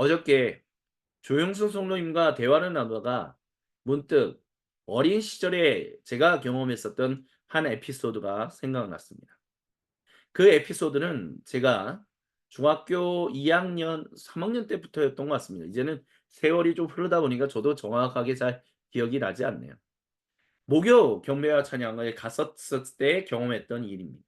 어저께 조영수 성도님과 대화를 나누다가 문득 어린 시절에 제가 경험했었던 한 에피소드가 생각났습니다. 그 에피소드는 제가 중학교 2학년, 3학년 때부터였던 것 같습니다. 이제는 세월이 좀 흐르다 보니까 저도 정확하게 잘 기억이 나지 않네요. 목요 경배와 찬양을 갔었을 때 경험했던 일입니다.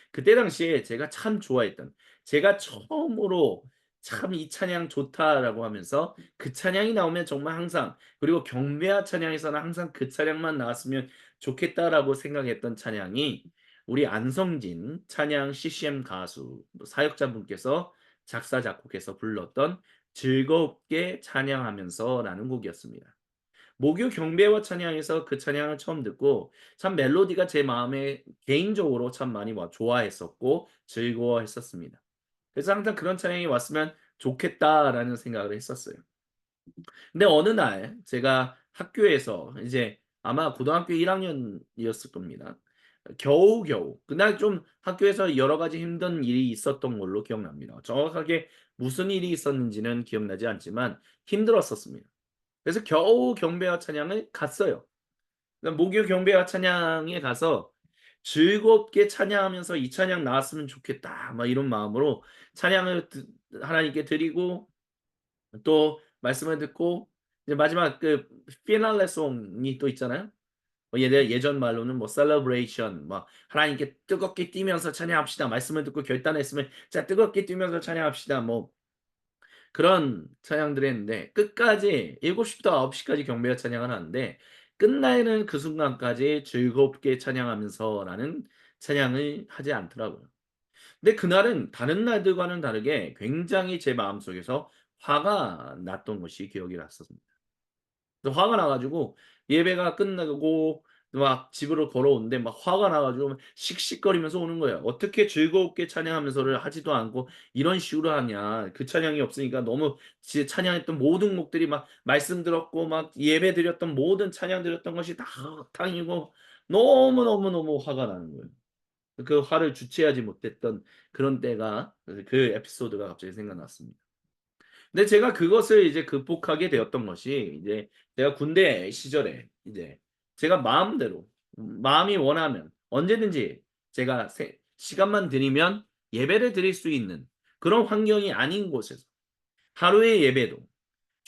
그때 당시에 제가 참 좋아했던, 제가 처음으로 '참 이 찬양 좋다.'라고 하면서 그 찬양이 나오면 정말 항상, 그리고 경배와 찬양에서는 항상 '그 찬양만 나왔으면 좋겠다.'라고 생각했던 찬양이 우리 안성진 찬양 CCM 가수 사역자분께서 작사 작곡해서 불렀던 즐겁게 찬양하면서라는 곡이었습니다. 목요 경배와 찬양에서 그 찬양을 처음 듣고 참 멜로디가 제 마음에 개인적으로 참 많이 좋아했었고 즐거워했었습니다. 그래서 항상 '그런 찬양이 왔으면 좋겠다.'라는 생각을 했었어요. 근데 어느 날 제가 학교에서 이제 아마 고등학교 1 학년이었을 겁니다. 겨우겨우 그날 좀 학교에서 여러 가지 힘든 일이 있었던 걸로 기억납니다. 정확하게 무슨 일이 있었는지는 기억나지 않지만 힘들었었습니다. 그래서 겨우 경배와 찬양을 갔어요. 그러니까 목요 경배와 찬양에 가서 즐겁게 찬양하면서 '이 찬양 나왔으면 좋겠다.' 막 이런 마음으로 찬양을 하나님께 드리고 또 말씀을 듣고 이제 마지막 그 피날레 송이 또 있잖아요. 예전 말로는 뭐 셀러브레이션, 막 하나님께 뜨겁게 뛰면서 찬양합시다. 말씀을 듣고 결단했으면 자 뜨겁게 뛰면서 찬양합시다. 뭐 그런 찬양들을 했는데 끝까지 7 시부터 9 시까지 경배와 찬양을 하는데 끝나는 그 순간까지 즐겁게 찬양하면서라는 찬양을 하지 않더라고요. 근데 그날은 다른 날들과는 다르게 굉장히 제 마음속에서 화가 났던 것이 기억이 났었습니다. 그래서 화가 나 가지고 예배가 끝나고 막 집으로 걸어오는데 막 화가 나 가지고 막 씩씩거리면서 오는 거예요. "어떻게 즐겁게 찬양하면서를 하지도 않고 이런 식으로 하냐. 그 찬양이 없으니까 너무 찬양했던 모든 곡들이 막 말씀 들었고 막 예배 드렸던 모든 찬양 드렸던 것이 다 헛탕이고." 너무너무너무 화가 나는 거예요. 그 화를 주체하지 못했던 그런 때가, 그 에피소드가 갑자기 생각났습니다. 근데 제가 그것을 이제 극복하게 되었던 것이 이제 제가 군대 시절에 이제 제가 마음대로 마음이 원하면 언제든지 제가 시간만 들이면 예배를 드릴 수 있는 그런 환경이 아닌 곳에서 하루의 예배도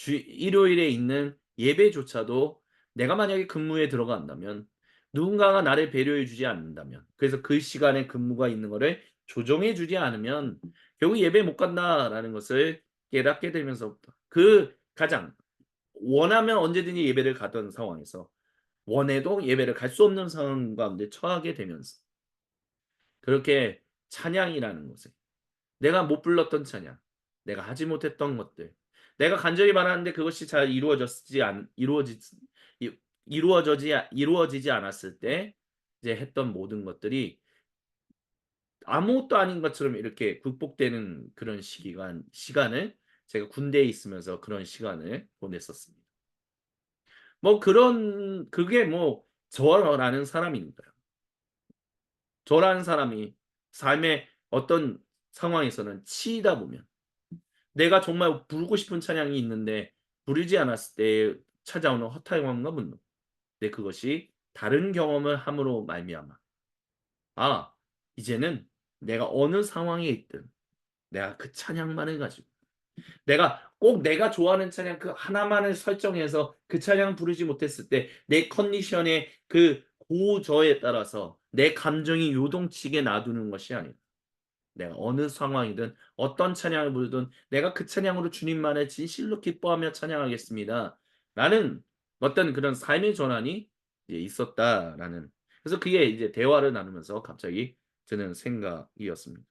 일요일에 있는 예배조차도 내가 만약에 근무에 들어간다면 누군가가 나를 배려해 주지 않는다면, 그래서 그 시간에 근무가 있는 거를 조정해 주지 않으면 결국 '예배 못 간다.'라는 것을 깨닫게 되면서부터 그 가장 원하면 언제든지 예배를 가던 상황에서 원해도 예배를 갈 수 없는 상황 가운데 처하게 되면서 그렇게 찬양이라는 것을, 내가 못 불렀던 찬양, 내가 하지 못했던 것들, 내가 간절히 바랐는데 그것이 잘 이루어졌지 않 이루어지 이 이루어지지 않았을 때 이제 했던 모든 것들이 아무것도 아닌 것처럼 이렇게 극복되는 그런 시간을 제가 군대에 있으면서 그런 시간을 보냈었습니다. 뭐 그런 그게 뭐 저라는 사람입니다. 저라는 사람이 삶의 어떤 상황에서는 치이다 보면 내가 정말 부르고 싶은 찬양이 있는데 부르지 않았을 때 찾아오는 허탈감과 분노. 근데 그것이 다른 경험을 함으로 말미암아 '아 이제는 내가 어느 상황에 있든 내가 그 찬양만을 가지고 내가 꼭 내가 좋아하는 찬양 그 하나만을 설정해서 그 찬양을 부르지 못했을 때 내 컨디션의 그 고저에 따라서 내 감정이 요동치게 놔두는 것이 아니라 내가 어느 상황이든 어떤 찬양을 부르든 '내가 그 찬양으로 주님만을 진실로 기뻐하며 찬양하겠습니다.' 라는 어떤 그런 삶의 전환이 이제 있었다라는, 그래서 그게 이제 대화를 나누면서 갑자기 드는 생각이었습니다.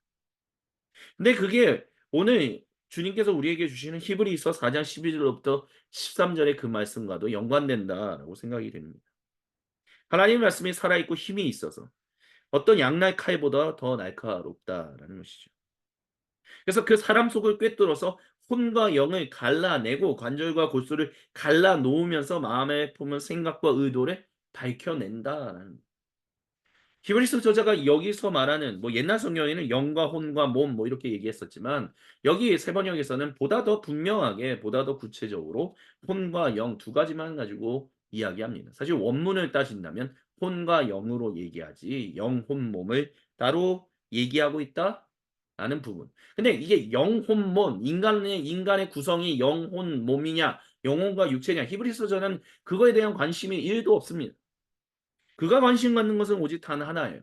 근데 그게 오늘 주님께서 우리에게 주시는 히브리서 4장 11 절로부터 13 절의 그 말씀과도 연관된다라고 생각이 됩니다. 하나님의 말씀이 살아 있고 힘이 있어서 어떤 양날 칼보다 더 날카롭다라는 것이죠. 그래서 그 사람 속을 꿰뚫어서 혼과 영을 갈라내고 관절과 골수를 갈라 놓으면서 마음에 품은 생각과 의도를 밝혀낸다라는, 히브리서 저자가 여기서 말하는 뭐 옛날 성경에는 영과 혼과 몸 뭐 이렇게 얘기했었지만 여기 세 번역에서는 보다 더 분명하게 보다 더 구체적으로 혼과 영 두 가지만 가지고 이야기합니다. 사실 원문을 따진다면 혼과 영으로 얘기하지 영, 혼, 몸을 따로 얘기하고 있다라는 부분. 근데 이게 영, 혼, 몸 인간의 구성이 영, 혼, 몸이냐 영혼과 육체냐 히브리서 저는 그거에 대한 관심이 1도 없습니다. 그가 관심 갖는 것은 오직 단 하나예요.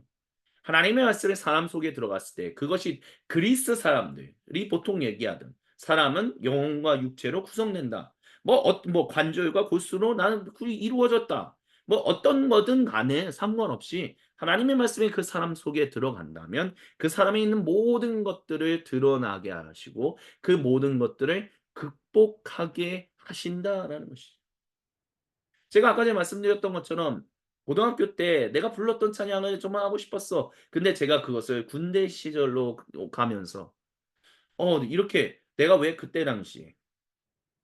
하나님의 말씀이 사람 속에 들어갔을 때 그것이 그리스 사람들이 보통 얘기하던 사람은 영혼과 육체로 구성된다. 뭐 관절과 골수로 나는 그게 이루어졌다. 뭐 어떤 거든 간에 상관없이 하나님의 말씀이 그 사람 속에 들어간다면 그 사람에 있는 모든 것들을 드러나게 하시고 그 모든 것들을 극복하게 하신다라는 것이죠. 제가 아까 전에 말씀드렸던 것처럼 고등학교 때 내가 불렀던 찬양을 정말 하고 싶었어. 근데 제가 그것을 군대 시절로 가면서 이렇게 내가 왜 그때 당시에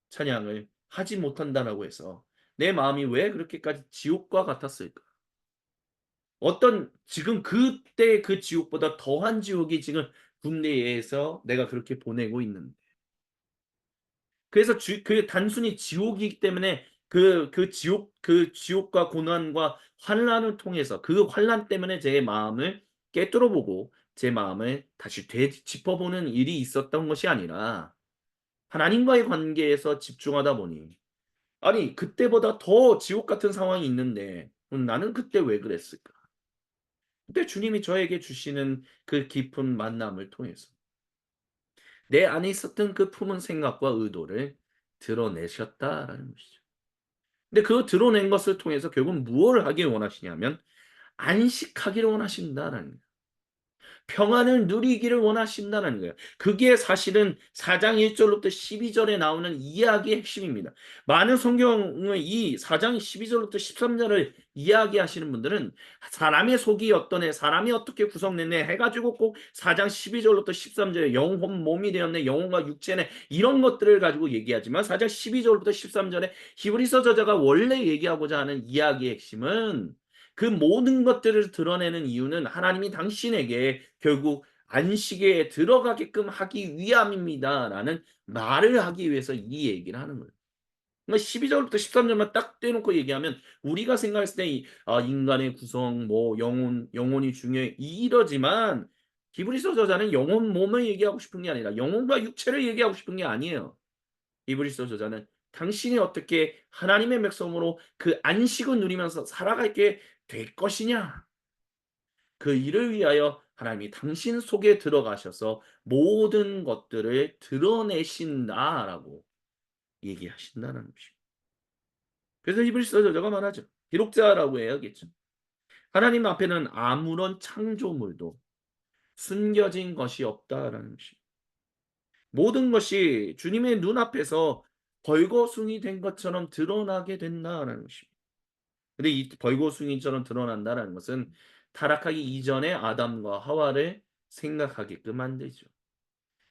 찬양을 하지 못한다라고 해서 내 마음이 왜 그렇게까지 지옥과 같았을까? 어떤 지금 그때 그 지옥보다 더한 지옥이 지금 군대에서 내가 그렇게 보내고 있는데 그래서 그 단순히 지옥이기 때문에 그 지옥과 고난과 환란을 통해서 그 환란 때문에 제 마음을 깨뜨려 보고 제 마음을 다시 되짚어보는 일이 있었던 것이 아니라 하나님과의 관계에서 집중하다 보니 아니 그때보다 더 지옥 같은 상황이 있는데 나는 그때 왜 그랬을까? 그때 주님이 저에게 주시는 그 깊은 만남을 통해서 내 안에 있었던 그 품은 생각과 의도를 드러내셨다라는 것이죠. 근데 그 드러낸 것을 통해서 결국 무엇을 하길 원하시냐면 안식하기를 원하신다라는 거예요. 평안을 누리기를 원하신다는 거예요. 그게 사실은 4장 1절부터 12절에 나오는 이야기의 핵심입니다. 많은 성경의 이 4장 12절부터 13절을 이야기하시는 분들은 사람의 속이 어떠네, 사람이 어떻게 구성됐네 해가지고 꼭 4장 12절부터 13절에 영혼 몸이 되었네, 영혼과 육체네 이런 것들을 가지고 얘기하지만 4장 12절부터 13절에 히브리서 저자가 원래 얘기하고자 하는 이야기의 핵심은 그 모든 것들을 드러내는 이유는 하나님이 당신에게 결국 안식에 들어가게끔 하기 위함입니다라는 말을 하기 위해서 이 얘기를 하는 거예요. 그러니까 12절부터 13절만 딱 떼놓고 얘기하면 우리가 생각했을 때 인간의 구성, 뭐 영혼이 중요해 이러지만 히브리서 저자는 영혼 몸을 얘기하고 싶은 게 아니라 영혼과 육체를 얘기하고 싶은 게 아니에요. 히브리서 저자는 당신이 어떻게 하나님의 백성으로 그 안식을 누리면서 살아가게 될 것이냐. 그 일을 위하여 하나님이 당신 속에 들어가셔서 모든 것들을 드러내신다라고 얘기하신다는 것입니다. 그래서 히브리서 저자가 말하죠. 기록자라고 해야겠죠. 하나님 앞에는 아무런 창조물도 숨겨진 것이 없다라는 것입니다. 모든 것이 주님의 눈앞에서 벌거숭이 된 것처럼 드러나게 된다라는 것입니다. 근데 이 벌거숭이처럼 드러난다라는 것은 타락하기 이전의 아담과 하와를 생각하게끔 만들죠.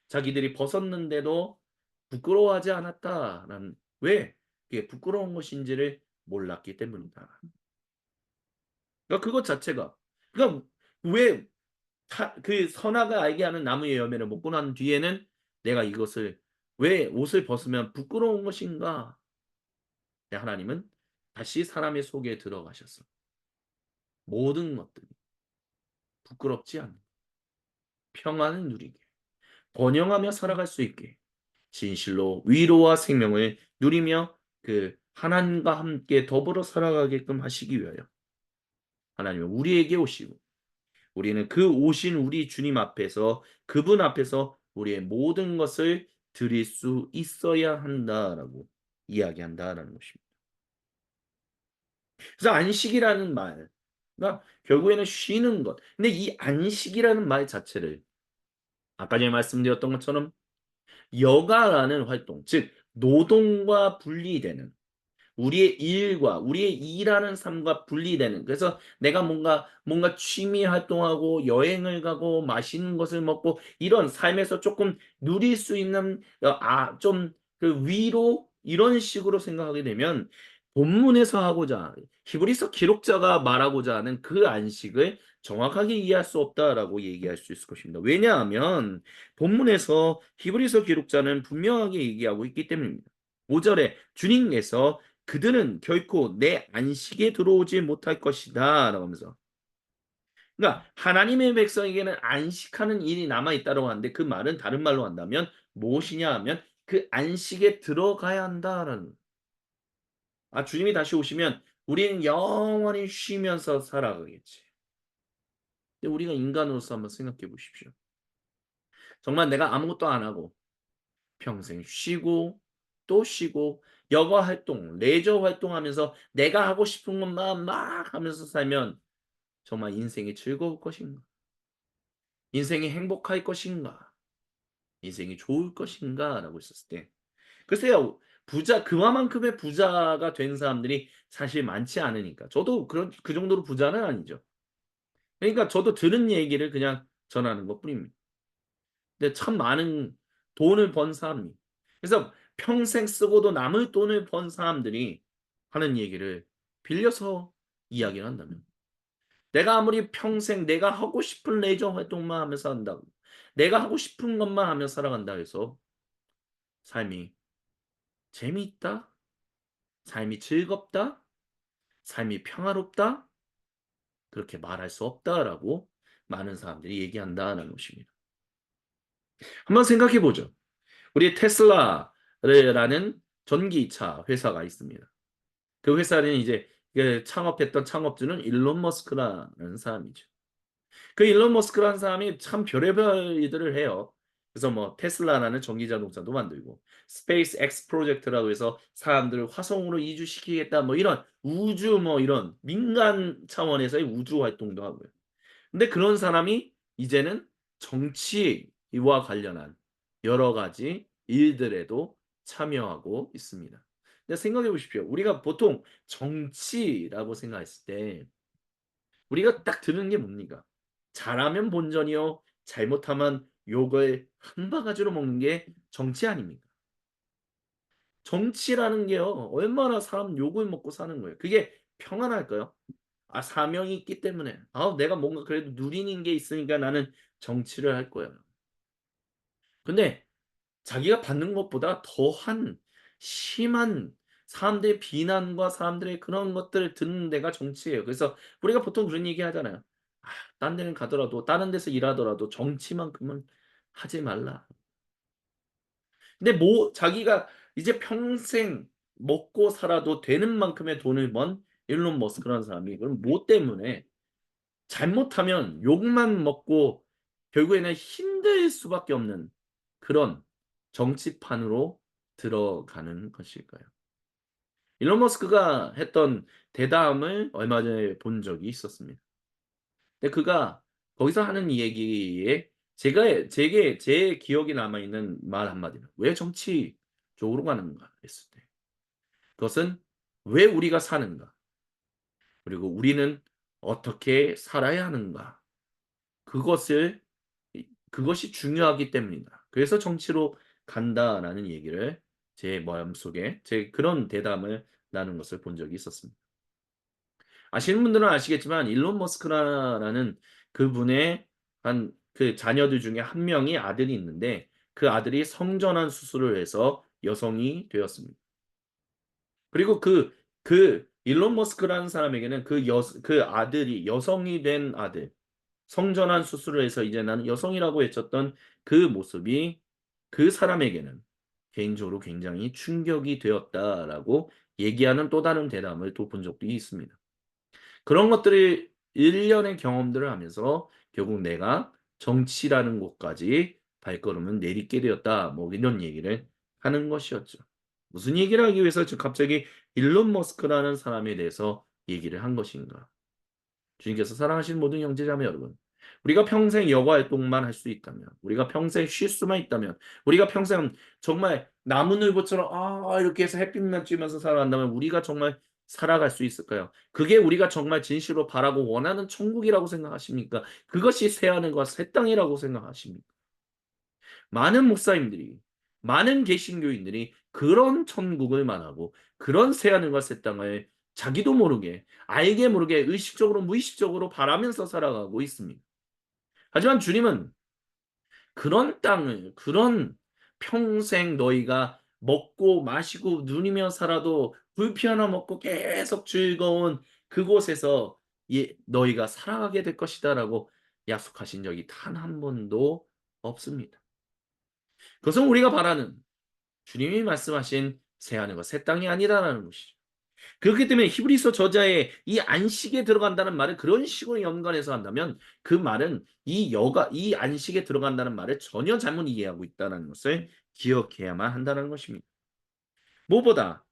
자기들이 벗었는데도 부끄러워하지 않았다라는 왜 그게 부끄러운 것인지를 몰랐기 때문이다. 그러니까 그것 자체가 그러니까 왜 그 선악을 알게 하는 나무의 열매를 먹고 난 뒤에는 내가 이것을 왜 옷을 벗으면 부끄러운 것인가? 네, 하나님은 다시 사람의 속에 들어가셔서 모든 것들이 부끄럽지 않은 평안을 누리게 번영하며 살아갈 수 있게 진실로 위로와 생명을 누리며 그 하나님과 함께 더불어 살아가게끔 하시기 위하여 하나님은 우리에게 오시고 우리는 그 오신 우리 주님 앞에서 그분 앞에서 우리의 모든 것을 드릴 수 있어야 한다라고 이야기한다라는 것입니다. 그래서 안식이라는 말, 그러니까 결국에는 쉬는 것. 근데 이 안식이라는 말 자체를 아까 전에 말씀드렸던 것처럼 여가라는 활동, 즉 노동과 분리되는 우리의 일과 우리의 일하는 삶과 분리되는 그래서 내가 뭔가 취미 활동하고 여행을 가고 맛있는 것을 먹고 이런 삶에서 조금 누릴 수 있는 좀 그 위로 이런 식으로 생각하게 되면 본문에서 하고자 히브리서 기록자가 말하고자 하는 그 안식을 정확하게 이해할 수 없다라고 얘기할 수 있을 것입니다. 왜냐하면 본문에서 히브리서 기록자는 분명하게 얘기하고 있기 때문입니다. 5절에 주님께서 그들은 결코 내 안식에 들어오지 못할 것이다 라고 하면서, 그러니까 하나님의 백성에게는 안식하는 일이 남아 있다고 하는데, 그 말은 다른 말로 한다면 무엇이냐 하면 그 안식에 들어가야 한다라는. 주님이 다시 오시면 우리는 영원히 쉬면서 살아가겠지. 근데 우리가 인간으로서 한번 생각해 보십시오. 정말 내가 아무것도 안 하고 평생 쉬고 또 쉬고 여가 활동, 레저 활동하면서 내가 하고 싶은 것만 막 하면서 살면 정말 인생이 즐거울 것인가? 인생이 행복할 것인가? 인생이 좋을 것인가라고 했었을 때, 글쎄요. 그만큼의 부자가 된 사람들이 사실 많지 않으니까. 저도 그 정도로 부자는 아니죠. 그러니까 저도 들은 얘기를 그냥 전하는 것뿐입니다. 근데 참 많은 돈을 번 사람이, 그래서 평생 쓰고도 남을 돈을 번 사람들이 하는 얘기를 빌려서 이야기를 한다면, 내가 아무리 평생 내가 하고 싶은 레저 활동만 하면서 한다고, 내가 하고 싶은 것만 하며 살아간다 해서 삶이 재미있다? 삶이 즐겁다? 삶이 평화롭다? 그렇게 말할 수 없다라고 많은 사람들이 얘기한다는 것입니다. 한번 생각해 보죠. 우리 테슬라라는 전기차 회사가 있습니다. 그 회사는 이제 그 창업했던 창업주는 일론 머스크라는 사람이죠. 그 일론 머스크라는 사람이 참 별의별 일들을 해요. 그래서 뭐 테슬라라는 전기 자동차도 만들고, 스페이스 X 프로젝트라고 해서 사람들을 화성으로 이주시키겠다 뭐 이런 우주 뭐 이런 민간 차원에서의 우주 활동도 하고요. 근데 그런 사람이 이제는 정치와 관련한 여러 가지 일들에도 참여하고 있습니다. 근데 생각해 보십시오. 우리가 보통 정치라고 생각했을 때 우리가 딱 드는 게 뭡니까? 잘하면 본전이요, 잘못하면 욕을 한 바가지로 먹는 게 정치 아닙니까? 정치라는 게요, 얼마나 사람 욕을 먹고 사는 거예요. 그게 평안할까요? 사명이 있기 때문에. 내가 뭔가 그래도 누리는 게 있으니까 나는 정치를 할 거야. 근데 자기가 받는 것보다 더한 심한 사람들의 비난과 사람들의 그런 것들을 듣는 데가 정치예요. 그래서 우리가 보통 그런 얘기 하잖아요. 딴 데는 가더라도 다른 데서 일하더라도 정치만큼은 하지 말라. 근데 자기가 이제 평생 먹고 살아도 되는 만큼의 돈을 번 일론 머스크라는 사람이 그럼 뭐 때문에 잘못하면 욕만 먹고 결국에는 힘들 수밖에 없는 그런 정치판으로 들어가는 것일까요? 일론 머스크가 했던 대담을 얼마 전에 본 적이 있었습니다. 근데 그가 거기서 하는 얘기에 제게 제 기억에 남아 있는 말 한마디는 "왜 정치 쪽으로 가는가?" 했을 때, 그것은 "왜 우리가 사는가? 그리고 우리는 어떻게 살아야 하는가?" 그것을 그것이 중요하기 때문이다. 그래서 정치로 간다라는 얘기를 제 마음속에 그런 대담을 나눈 것을 본 적이 있었습니다. 아시는 분들은 아시겠지만 일론 머스크라는 그분의 그 자녀들 중에 한 명이 아들이 있는데, 그 아들이 성전환 수술을 해서 여성이 되었습니다. 그리고 그 일론 머스크라는 사람에게는 그 아들이 여성이 된 아들, 성전환 수술을 해서 이제 나는 여성이라고 외쳤던 그 모습이 그 사람에게는 개인적으로 굉장히 충격이 되었다라고 얘기하는 또 다른 대담을 또 본 적도 있습니다. 그런 것들을 일련의 경험들을 하면서 결국 내가 정치라는 곳까지 발걸음을 내딛게 되었다. 뭐 이런 얘기를 하는 것이었죠. 무슨 얘기를 하기 위해서 지금 갑자기 일론 머스크라는 사람에 대해서 얘기를 한 것인가? 주님께서 사랑하시는 모든 형제자매 여러분, 우리가 평생 여가 활동만 할 수 있다면, 우리가 평생 쉴 수만 있다면, 우리가 평생 정말 나무늘보처럼 이렇게 해서 햇빛만 쬐면서 살아간다면 우리가 정말 살아갈 수 있을까요? 그게 우리가 정말 진실로 바라고 원하는 천국이라고 생각하십니까? 그것이 새 하늘과 새 땅이라고 생각하십니까? 많은 목사님들이, 많은 개신교인들이 그런 천국을 말하고 그런 새 하늘과 새 땅을 자기도 모르게 알게 모르게 의식적으로 무의식적으로 바라면서 살아가고 있습니다. 하지만 주님은 그런 땅을 그런 평생 너희가 먹고 마시고 누리며 살아도 불피 하나 먹고 계속 즐거운 그곳에서 너희가 살아가게 될 것이다라고 약속하신 적이 단 한 번도 없습니다. 그것은 우리가 바라는 주님이 말씀하신 새 하늘과 새 땅이 아니라는 것이죠. 그렇기 때문에 히브리서 저자의 이 안식에 들어간다는 말을 그런 식으로 연관해서 한다면 그 말은 이 안식에 들어간다는 말을 전혀 잘못 이해하고 있다는 것을 기억해야만 한다는 것입니다. 무엇보다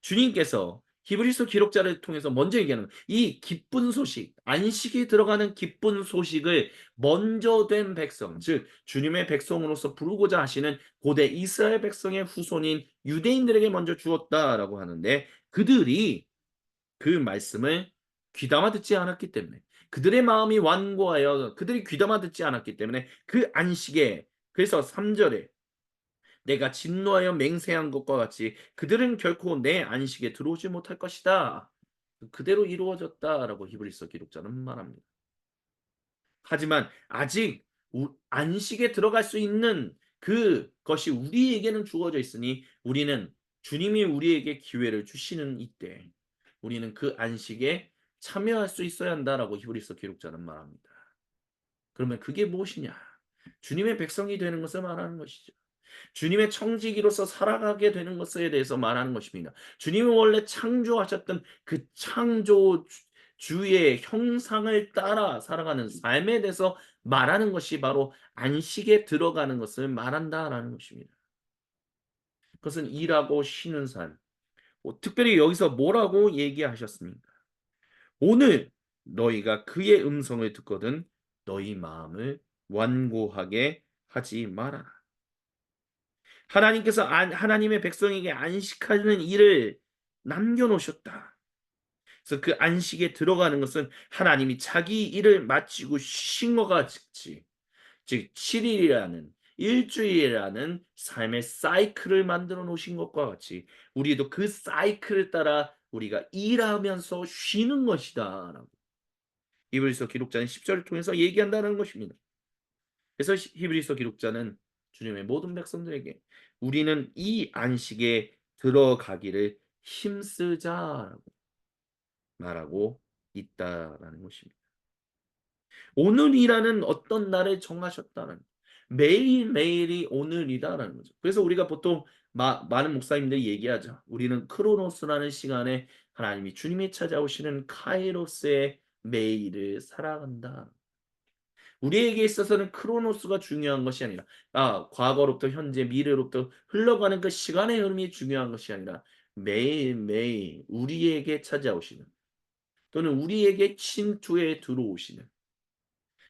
주님께서 히브리서 기록자를 통해서 먼저 얘기하는 이 기쁜 소식, 안식에 들어가는 기쁜 소식을 먼저 된 백성, 즉 주님의 백성으로서 부르고자 하시는 고대 이스라엘 백성의 후손인 유대인들에게 먼저 주었다라고 하는데 그들이 그 말씀을 귀담아 듣지 않았기 때문에 그들의 마음이 완고하여 그들이 귀담아 듣지 않았기 때문에 그 안식에 그래서 3 절에 내가 진노하여 맹세한 것과 같이 그들은 결코 내 안식에 들어오지 못할 것이다. 그대로 이루어졌다라고 히브리서 기록자는 말합니다. 하지만 아직 안식에 들어갈 수 있는 그것이 우리에게는 주어져 있으니 우리는 주님이 우리에게 기회를 주시는 이때 우리는 그 안식에 참여할 수 있어야 한다라고 히브리서 기록자는 말합니다. 그러면 그게 무엇이냐? 주님의 백성이 되는 것을 말하는 것이죠. 주님의 청지기로서 살아가게 되는 것에 대해서 말하는 것입니다. 주님이 원래 창조하셨던 그 창조주의 형상을 따라 살아가는 삶에 대해서 말하는 것이 바로 안식에 들어가는 것을 말한다라는 것입니다. 그것은 일하고 쉬는 삶. 특별히 여기서 뭐라고 얘기하셨습니까? 오늘 너희가 그의 음성을 듣거든 너희 마음을 완고하게 하지 말아라. 하나님께서 하나님의 백성에게 안식하는 일을 남겨 놓으셨다. 그래서 그 안식에 들어가는 것은 하나님이 자기 일을 마치고 쉬신 것 같이 즉 7일이라는 일주일이라는 삶의 사이클을 만들어 놓으신 것과 같이 우리도 그 사이클을 따라 우리가 일하면서 쉬는 것이다라고 히브리서 기록자는 10절을 통해서 얘기한다는 것입니다. 그래서 히브리서 기록자는 주님의 모든 백성들에게 우리는 이 안식에 들어가기를 힘쓰자라고 말하고 있다라는 것입니다. 오늘이라는 어떤 날을 정하셨다는 매일매일이 오늘이다라는 거죠. 그래서 우리가 보통 많은 목사님들이 얘기하죠. 우리는 크로노스라는 시간에 하나님이 주님이 찾아오시는 카이로스의 매일을 살아간다. 우리에게 있어서는 크로노스가 중요한 것이 아니라 과거로부터 현재 미래로부터 흘러가는 그 시간의 흐름이 중요한 것이 아니라 매일매일 우리에게 찾아오시는 또는 우리에게 침투해 들어오시는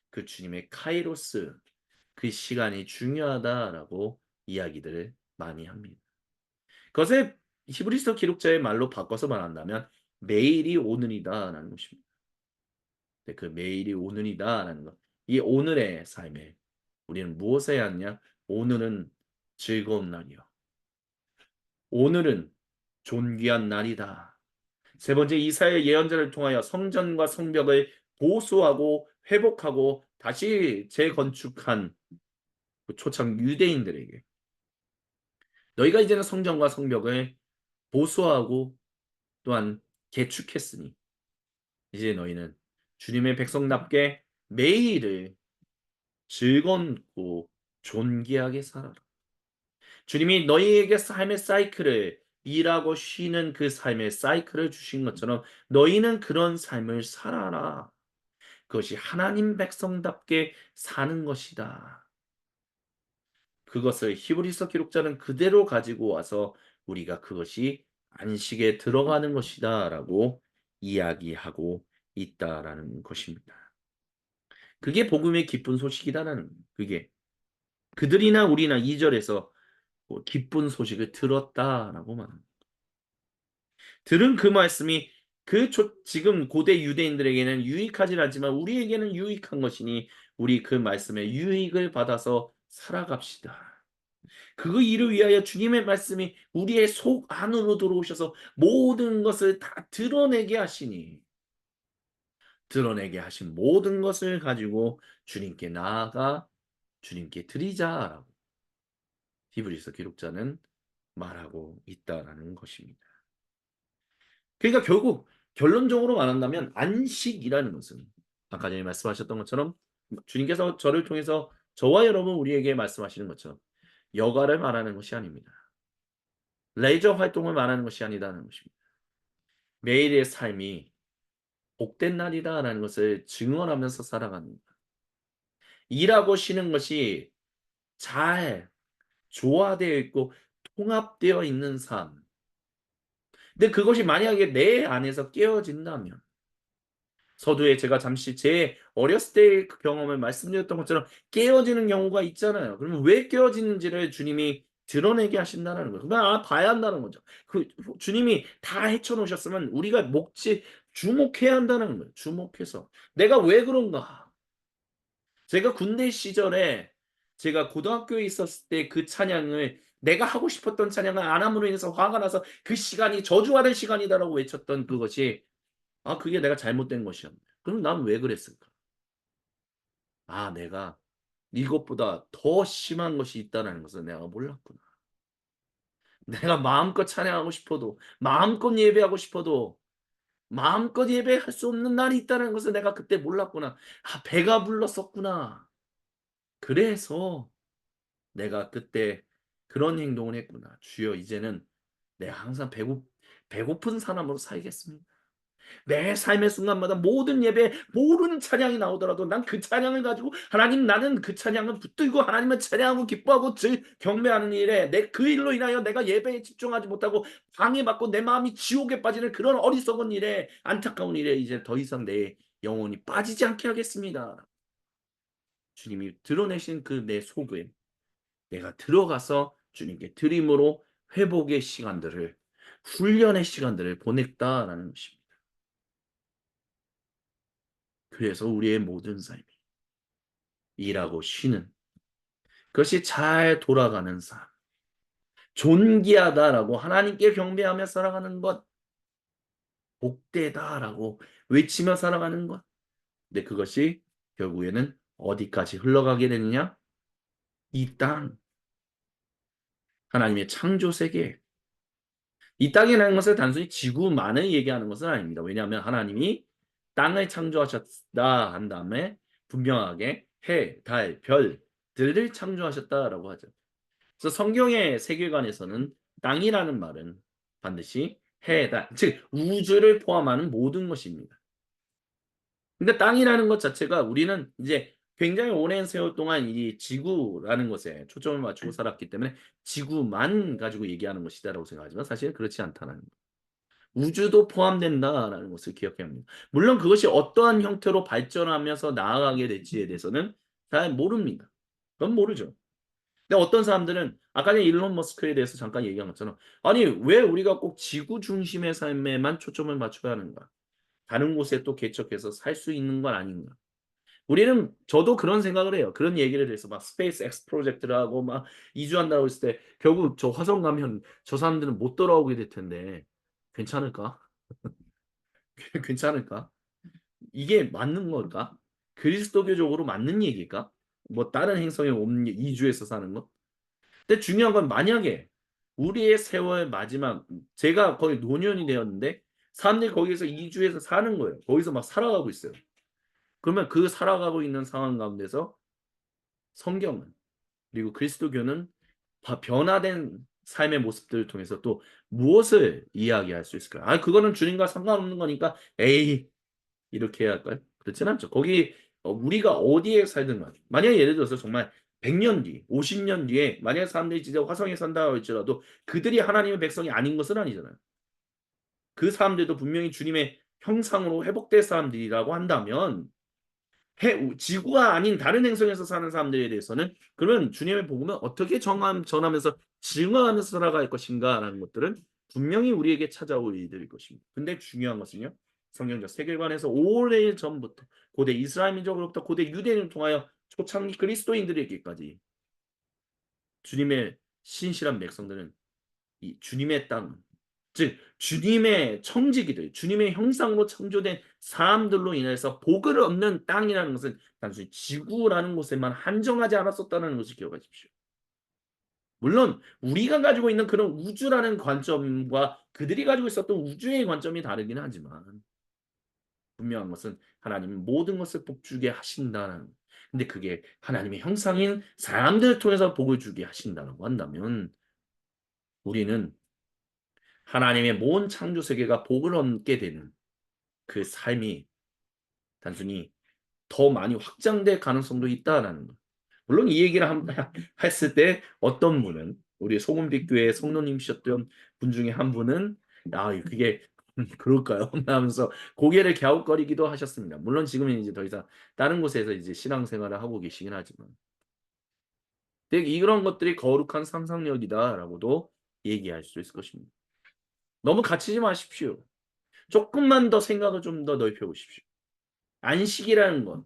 그 주님의 카이로스 그 시간이 중요하다라고 이야기들을 많이 합니다. 그것을 히브리서 기록자의 말로 바꿔서 말한다면 매일이 오늘이다라는 것입니다. 그 매일이 오늘이다라는 것. 이 오늘의 삶에 우리는 무엇을 해야 하느냐? 오늘은 즐거운 날이요. 오늘은 존귀한 날이다. 세 번째 이사야 예언자를 통하여 성전과 성벽을 보수하고 회복하고 다시 재건축한 그 초창 유대인들에게 너희가 이제는 성전과 성벽을 보수하고 또한 개축했으니 이제 너희는 주님의 백성답게 매일을 즐겁고 존귀하게 살아라. 주님이 너희에게 삶의 사이클을 일하고 쉬는 그 삶의 사이클을 주신 것처럼 너희는 그런 삶을 살아라. 그것이 하나님 백성답게 사는 것이다. 그것을 히브리서 기록자는 그대로 가지고 와서 우리가 그것이 안식에 들어가는 것이다라고 이야기하고 있다라는 것입니다. 그게 복음의 기쁜 소식이다라는 그게 그들이나 우리나 2절에서 기쁜 소식을 들었다라고 말합니다. 들은 그 말씀이 지금 고대 유대인들에게는 유익하진 않지만 우리에게는 유익한 것이니 우리 그 말씀에 유익을 받아서 살아갑시다. 그 일을 위하여 주님의 말씀이 우리의 속 안으로 들어오셔서 모든 것을 다 드러내게 하시니 드러내게 하신 모든 것을 가지고 주님께 나아가 주님께 드리자라고 히브리서 기록자는 말하고 있다라는 것입니다. 그러니까 결국 결론적으로 말한다면 안식이라는 것은 아까 전에 말씀하셨던 것처럼 주님께서 저를 통해서 저와 여러분 우리에게 말씀하시는 것처럼 여가를 말하는 것이 아닙니다. 레이저 활동을 말하는 것이 아니다는 것입니다. 매일의 삶이 복된 날이다라는 것을 증언하면서 살아가는 것. 일하고 쉬는 것이 잘 조화되어 있고 통합되어 있는 삶. 근데 그것이 만약에 내 안에서 깨어진다면 서두에 제가 잠시 제 어렸을 때의 그 경험을 말씀드렸던 것처럼 깨어지는 경우가 있잖아요. 그러면 왜 깨어지는지를 주님이 드러내게 하신다는 거예요. 그냥 봐야 한다는 거죠. 그 주님이 다 헤쳐 놓으셨으면 우리가 주목해야 한다는 거예요. 주목해서 '내가 왜 그런가?' 제가 군대 시절에 제가 고등학교에 있었을 때 그 찬양을 내가 하고 싶었던 찬양을 안 함으로 인해서 화가 나서 그 시간이 저주하는 시간이다라고 외쳤던 그것이 그게 내가 잘못된 것이었네. 그럼 난 왜 그랬을까? 내가 이것보다 더 심한 것이 있다라는 것을 내가 몰랐구나. 내가 마음껏 찬양하고 싶어도 마음껏 예배하고 싶어도 마음껏 예배할 수 없는 날이 있다는 것을 내가 그때 몰랐구나. 배가 불렀었구나. 그래서 내가 그때 그런 행동을 했구나. 주여 이제는 내가 항상 배고픈 사람으로 살겠습니다. 내 삶의 순간마다 모든 예배에 모든 찬양이 나오더라도 난 그 찬양을 가지고 하나님 나는 그 찬양을 붙들고 하나님을 찬양하고 기뻐하고 경배하는 일에 그 일로 인하여 내가 예배에 집중하지 못하고 방해받고 내 마음이 지옥에 빠지는 그런 어리석은 일에 안타까운 일에 이제 더 이상 내 영혼이 빠지지 않게 하겠습니다. 주님이 드러내신 그 내 속에 내가 들어가서 주님께 드림으로 회복의 시간들을 훈련의 시간들을 보냈다라는 것입니다. 그래서 우리의 모든 삶이 일하고 쉬는 그것이 잘 돌아가는 삶, 존귀하다라고 하나님께 경배하며 살아가는 것, 복되다라고 외치며 살아가는 것. 근데 그것이 결국에는 어디까지 흘러가게 되느냐? 이 땅, 하나님의 창조 세계. 이 땅이라는 것은 단순히 지구만을 얘기하는 것은 아닙니다. 왜냐하면 하나님이 땅을 창조하셨다 한 다음에 분명하게 해, 달, 별들을 창조하셨다라고 하죠. 그래서 성경의 세계관에서는 땅이라는 말은 반드시 해, 달, 즉 우주를 포함하는 모든 것입니다. 그러니까 땅이라는 것 자체가 우리는 이제 굉장히 오랜 세월 동안 이 지구라는 것에 초점을 맞추고 살았기 때문에 지구만 가지고 얘기하는 것이다라고 생각하지만 사실 그렇지 않다는 거. 우주도 포함된다라는 것을 기억해야 합니다. 물론 그것이 어떠한 형태로 발전하면서 나아가게 될지에 대해서는 잘 모릅니다. 그건 모르죠. 근데 어떤 사람들은 아까 전에 일론 머스크에 대해서 잠깐 얘기한 것처럼 '아니 왜 우리가 꼭 지구 중심의 삶에만 초점을 맞춰야 하는가? 다른 곳에 또 개척해서 살 수 있는 건 아닌가?' 저도 그런 생각을 해요. 그런 얘기를 해서 막 스페이스 X 프로젝트를 하고 막 이주한다고 했을 때 결국 저 화성 가면 저 사람들은 못 돌아오게 될 텐데 괜찮을까? 괜찮을까? 이게 맞는 걸까? 그리스도교적으로 맞는 얘기일까? 뭐 다른 행성에 이주해서 사는 거? 근데 중요한 건 만약에 우리의 세월 마지막 제가 거의 노년이 되었는데 사람들이 거기서 이주해서 사는 거예요. 거기서 막 살아가고 있어요. 그러면 그 살아가고 있는 상황 가운데서 성경은 그리고 그리스도교는 변화된 삶의 모습들을 통해서 또 무엇을 이야기할 수 있을까요? 그거는 주님과 상관없는 거니까 에이 이렇게 해야 할까요? 그렇진 않죠. 거기 우리가 어디에 살든 간에 만약에 예를 들어서 정말 100년 뒤, 50년 뒤에 만약에 사람들이 진짜 화성에 산다 할지라도 그들이 하나님의 백성이 아닌 것은 아니잖아요. 그 사람들도 분명히 주님의 형상으로 회복될 사람들이라고 한다면 지구가 아닌 다른 행성에서 사는 사람들에 대해서는 그러면 주님의 복음을 어떻게 전하면서 증언하면서 살아갈 것인가라는 것들은 분명히 우리에게 찾아올 일들일 것입니다. 근데 중요한 것은요. 성경적 세계관에서 오래전부터 고대 이스라엘 민족으로부터 고대 유대인을 통하여 초창기 그리스도인들에게까지 주님의 신실한 백성들은 이 주님의 땅, 즉 주님의 청지기들, 주님의 형상으로 창조된 사람들로 인해서 복을 얻는 땅이라는 것은 단순히 지구라는 곳에만 한정하지 않았었다는 것을 기억하십시오. 물론 우리가 가지고 있는 그런 우주라는 관점과 그들이 가지고 있었던 우주의 관점이 다르긴 하지만 분명한 것은 하나님은 모든 것을 복 주게 하신다는, 근데 그게 하나님의 형상인 사람들을 통해서 복을 주게 하신다고 한다면 우리는 하나님의 모든 창조 세계가 복을 얻게 되는 그 삶이 단순히 더 많이 확장될 가능성도 있다라는 것. 물론 이 얘기를 했을 때 어떤 분은 우리 소금빛 교회 성도님이셨던 분 중에 한 분은 아 그게 그럴까요? 하면서 고개를 갸웃거리기도 하셨습니다. 물론 지금은 이제 더 이상 다른 곳에서 이제 신앙생활을 하고 계시긴 하지만 근데 이런 것들이 거룩한 상상력이다라고도 얘기할 수 있을 것입니다. 너무 갇히지 마십시오. 조금만 더 생각을 좀 더 넓혀 보십시오. 안식이라는 건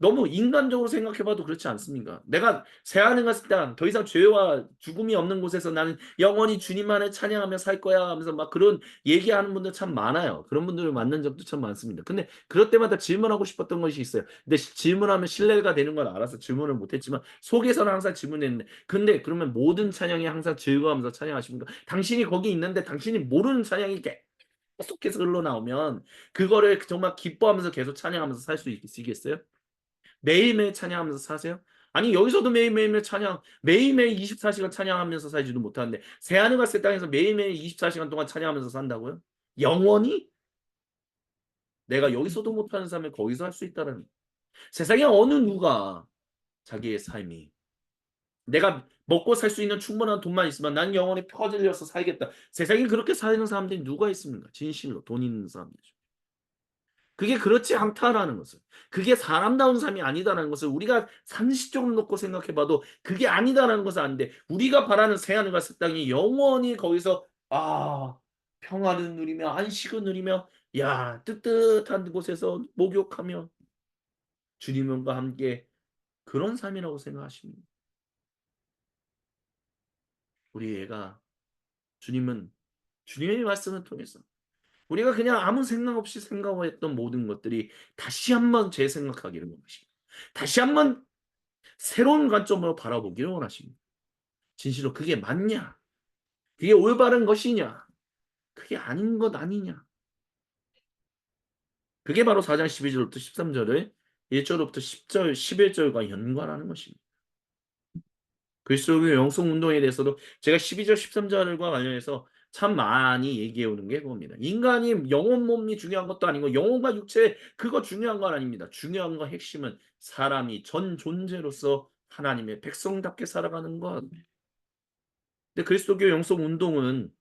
너무 인간적으로 생각해 봐도 그렇지 않습니까? 내가 새하늘 갔을 때 더 이상 죄와 죽음이 없는 곳에서 나는 영원히 주님만을 찬양하며 살 거야 하면서 막 그런 얘기하는 분들 참 많아요. 그런 분들을 만난 적도 참 많습니다. 근데 그럴 때마다 질문하고 싶었던 것이 있어요. 근데 질문하면 신뢰가 되는 걸 알아서 질문을 못 했지만 속에서는 항상 질문했는데 근데 그러면 모든 찬양이 항상 즐거워하면서 찬양하십니까? 당신이 거기 있는데 당신이 모르는 찬양이 계속해서 흘러나오면 그거를 정말 기뻐하면서 계속 찬양하면서 살 수 있으시겠어요? 매일매일 찬양하면서 사세요? 아니 여기서도 매일매일 찬양 매일매일 24시간 찬양하면서 살지도 못하는데 새하늘 같은 땅에서 매일매일 24시간 동안 찬양하면서 산다고요? 영원히? 내가 여기서도 못하는 삶을 거기서 할 수 있다는 세상에 어느 누가 자기의 삶이 내가 먹고 살 수 있는 충분한 돈만 있으면 난 영원히 퍼질려서 살겠다. 세상에 그렇게 사는 사람들이 누가 있습니까? 진실로 돈 있는 사람들이죠. 그게 그렇지 않다라는 것을. 그게 사람다운 삶이 아니다라는 것을 우리가 상식적으로 놓고 생각해 봐도 그게 아니다라는 것을 아는데 우리가 바라는 새하늘 같은 땅이 영원히 거기서 평안을 누리며 안식을 누리며 뜨뜻한 곳에서 목욕하며 주님과 함께 그런 삶이라고 생각하십니까? 우리 애가 주님은 주님의 말씀을 통해서 우리가 그냥 아무 생각 없이 생각했던 모든 것들이 다시 한번 재생각하기를 원하십니다. 다시 한번 새로운 관점으로 바라보기를 원하십니다. 진실로 그게 맞냐? 그게 올바른 것이냐? 그게 아닌 것 아니냐? 그게 바로 4장 12절부터 13절의 1절부터 10절, 11절과 연관하는 것입니다. 그리스도의 영성 운동에 대해서도 제가 12절, 13절과 관련해서 참 많이 얘기해 오는 게 그겁니다. 인간이 영혼 몸이 중요한 것도 아니고 영혼과 육체 그거 중요한 건 아닙니다. 중요한 건 핵심은 사람이 전 존재로서 하나님의 백성답게 살아가는 것. 근데 그리스도교 영성 운동은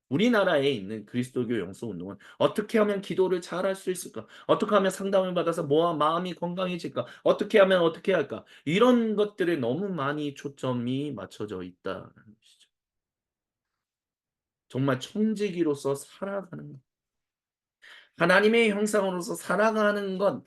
우리나라에 있는 그리스도교 영성 운동은 어떻게 하면 기도를 잘할 수 있을까? 어떻게 하면 상담을 받아서 뭐와 마음이 건강해질까? 어떻게 하면 어떻게 할까? 이런 것들에 너무 많이 초점이 맞춰져 있다는 것이죠. 정말 청지기로서 살아가는 것. 하나님의 형상으로서 살아가는 것,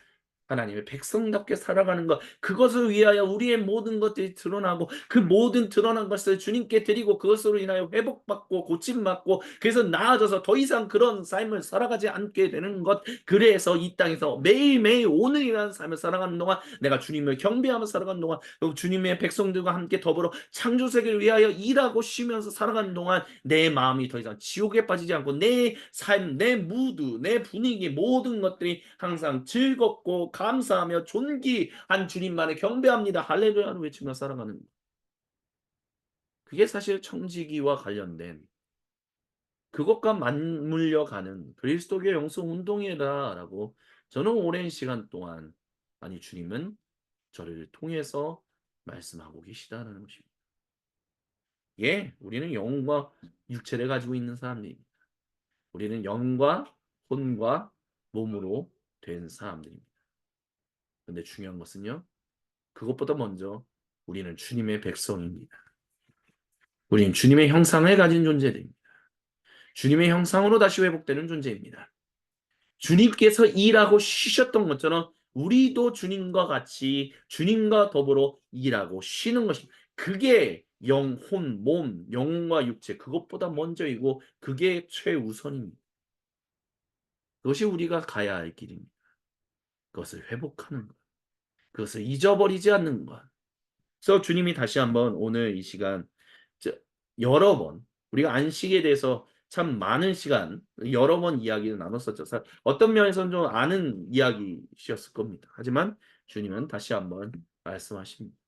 하나님의 백성답게 살아가는 것, 그것을 위하여 우리의 모든 것들이 드러나고 그 모든 드러난 것을 주님께 드리고 그것으로 인하여 회복받고 고침받고 그래서 나아져서 더 이상 그런 삶을 살아가지 않게 되는 것. 그래서 이 땅에서 매일매일 오늘이라는 삶을 살아가는 동안 내가 주님을 경배하며 살아가는 동안 그리고 주님의 백성들과 함께 더불어 창조세계를 위하여 일하고 쉬면서 살아가는 동안 내 마음이 더 이상 지옥에 빠지지 않고 내 삶, 내 무드, 내 분위기 모든 것들이 항상 즐겁고 감사하며 존귀한 주님만을 경배합니다. 할렐루야를 외치며 살아가는 그게 사실 청지기와 관련된 그것과 맞물려 가는 그리스도의 영성 운동이다라고 저는 오랜 시간 동안 아니 주님은 저를 통해서 말씀하고 계시다는 것입니다. 예, 우리는 영과 육체를 가지고 있는 사람들입니다. 우리는 영과 혼과 몸으로 된 사람들입니다. 근데 중요한 것은요. 그것보다 먼저 우리는 주님의 백성입니다. 우리는 주님의 형상을 가진 존재들입니다. 주님의 형상으로 다시 회복되는 존재입니다. 주님께서 일하고 쉬셨던 것처럼 우리도 주님과 같이 주님과 더불어 일하고 쉬는 것입니다. 그게 영혼, 몸, 영혼과 육체 그것보다 먼저이고 그게 최우선입니다. 그것이 우리가 가야 할 길입니다. 그것을 회복하는 것. 그것을 잊어버리지 않는 것. 그래서 주님이 다시 한번 오늘 이 시간 저 여러 번 우리가 안식에 대해서 참 많은 시간 여러 번 이야기를 나눴었죠. 어떤 면에서는 좀 아는 이야기셨을 겁니다. 하지만 주님은 다시 한번 말씀하십니다.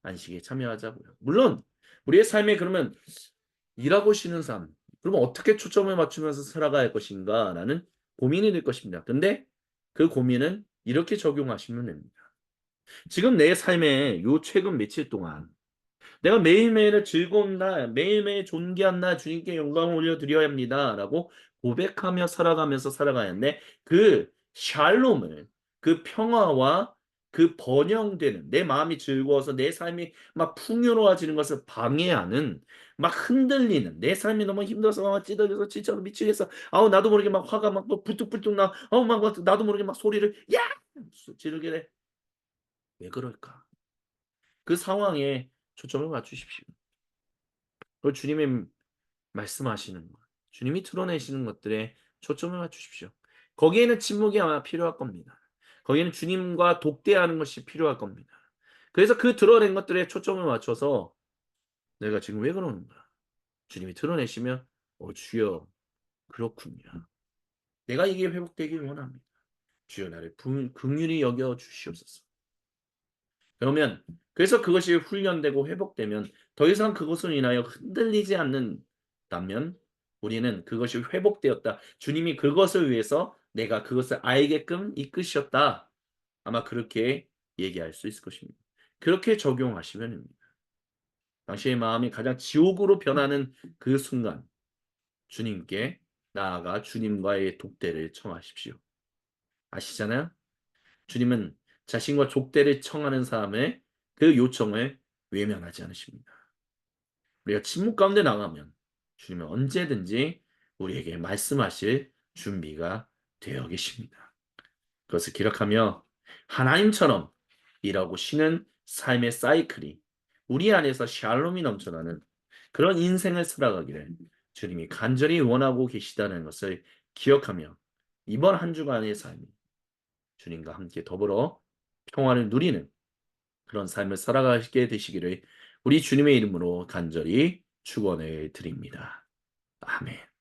안식에 참여하자고요. 물론 우리의 삶에 그러면 일하고 쉬는 삶 그러면 어떻게 초점을 맞추면서 살아갈 것인가라는 고민이 될 것입니다. 근데 그 고민은 이렇게 적용하시면 됩니다. 지금 내 삶에 요 최근 며칠 동안 내가 매일매일을 즐거운 날, 매일매일 존귀한 날 주님께 영광을 올려드려야 합니다라고 고백하며 살아가면서 살아가야 하는데 그 샬롬을 그 평화와 그 번영되는 내 마음이 즐거워서 내 삶이 막 풍요로워지는 것을 방해하는 막 흔들리는 내 삶이 너무 힘들어서 막 찌들려서 지쳐서 미치겠어. 아우 나도 모르게 막 화가 막 불뚝불뚝 나. 아우 막 나도 모르게 막 소리를 야 지르게 돼. 왜 그럴까? 그 상황에 초점을 맞추십시오. 그 주님의 말씀하시는 것, 주님이 드러내시는 것들에 초점을 맞추십시오. 거기에는 침묵이 아마 필요할 겁니다. 거기에는 주님과 독대하는 것이 필요할 겁니다. 그래서 그 드러낸 것들에 초점을 맞춰서 내가 지금 왜 그러는가? 주님이 드러내시면 주여 그렇군요. 내가 이게 회복되길 원합니다. 주여 나를 긍휼히 여겨 주시옵소서. 그러면 그래서 그것이 훈련되고 회복되면 더 이상 그것으로 인하여 흔들리지 않는다면 우리는 그것이 회복되었다. 주님이 그것을 위해서 내가 그것을 알게끔 이끄셨다. 아마 그렇게 얘기할 수 있을 것입니다. 그렇게 적용하시면 됩니다. 당신의 마음이 가장 지옥으로 변하는 그 순간 주님께 나아가 주님과의 독대를 청하십시오. 아시잖아요? 주님은 자신과 족대를 청하는 사람의 그 요청을 외면하지 않으십니다. 우리가 침묵 가운데 나가면 주님은 언제든지 우리에게 말씀하실 준비가 되어 계십니다. 그것을 기억하며 하나님처럼 일하고 쉬는 삶의 사이클이 우리 안에서 샬롬이 넘쳐나는 그런 인생을 살아가기를 주님이 간절히 원하고 계시다는 것을 기억하며 이번 한 주간의 삶이 주님과 함께 더불어 평화를 누리는 그런 삶을 살아가게 되시기를 우리 주님의 이름으로 간절히 축원을 드립니다. 아멘.